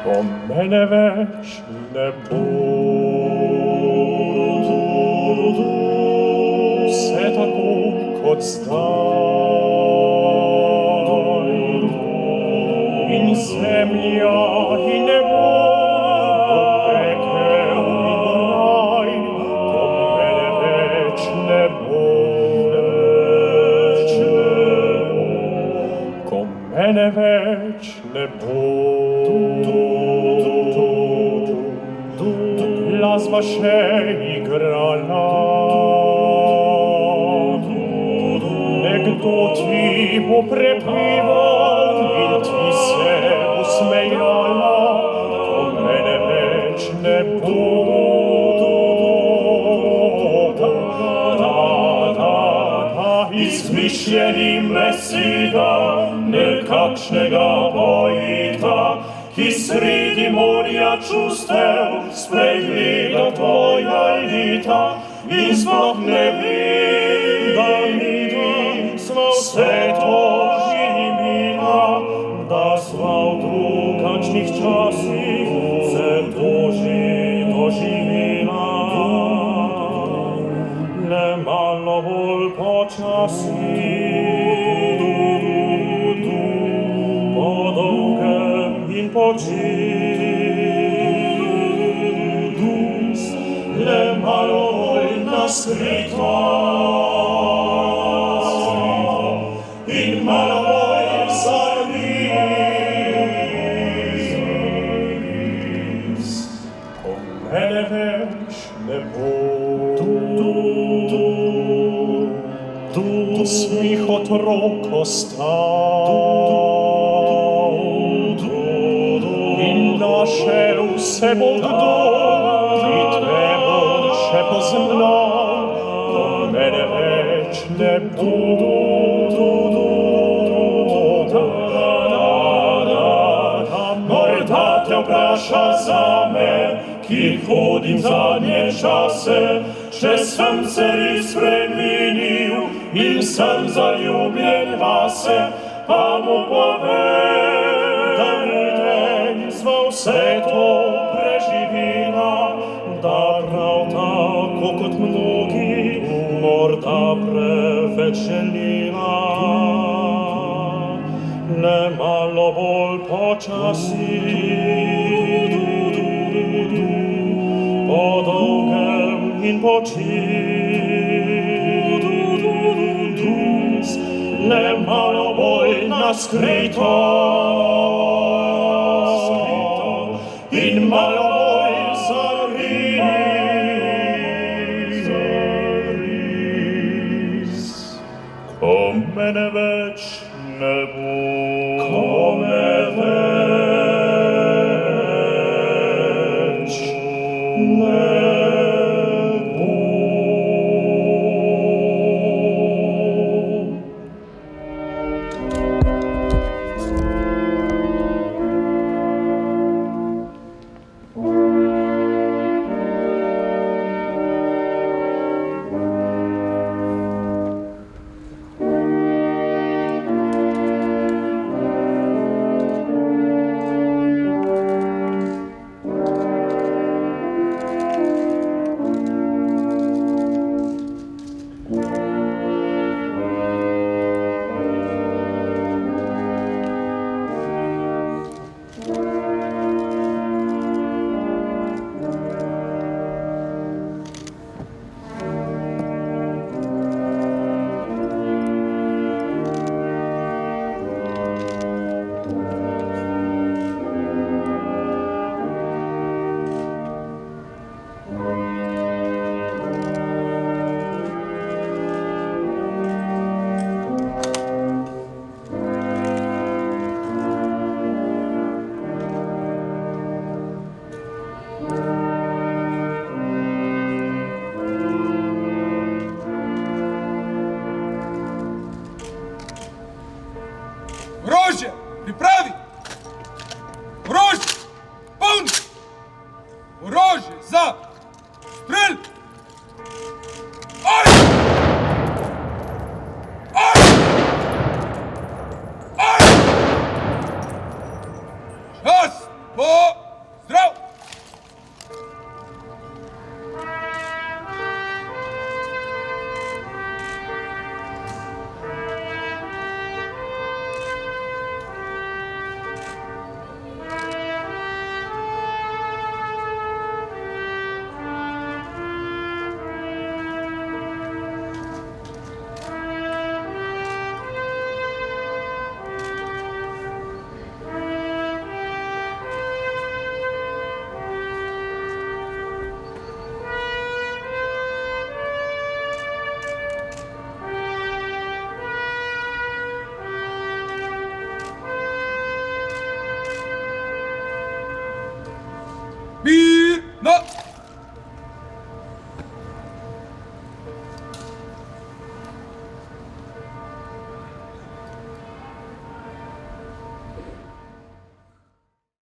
o мене веч не буду. Все таку, кот знай, і земля, і небо, пекел, і рай, о мене веч не буду. Ко мене веч не буду. Las вашей играла, Некто ти попрепливал, Він ти се усмеяла, Ко мене веч не буду. I zmyśleni Mesida, nekakšnego pojita, ki sredi morja čustev spregleda tvoja lita, in sploh ne vem, da vidim vse to živina, da sva v drugačnih časih se doživila. Le malo bolj počasi, po dolgem in počinu, le malo bolj naskrito in malo bolj zavis. O mene več ne bo. Tu smih otrok ostal, in našel se bo kdo, ki te bo še poznal, o mene več ne budu. Morda te vpraša zame, ki hodim zadnje čase, če sem se res spremenil in sem zaljubljen vase, pa mu povem, da ni sva vse to preživela, da prav tako kot mnogi morda preveč želila. Le malo bolj počasi, po dolgem in počinu, le malo bolj naskrito in malo bolj zaris. Ko mene več ne bo.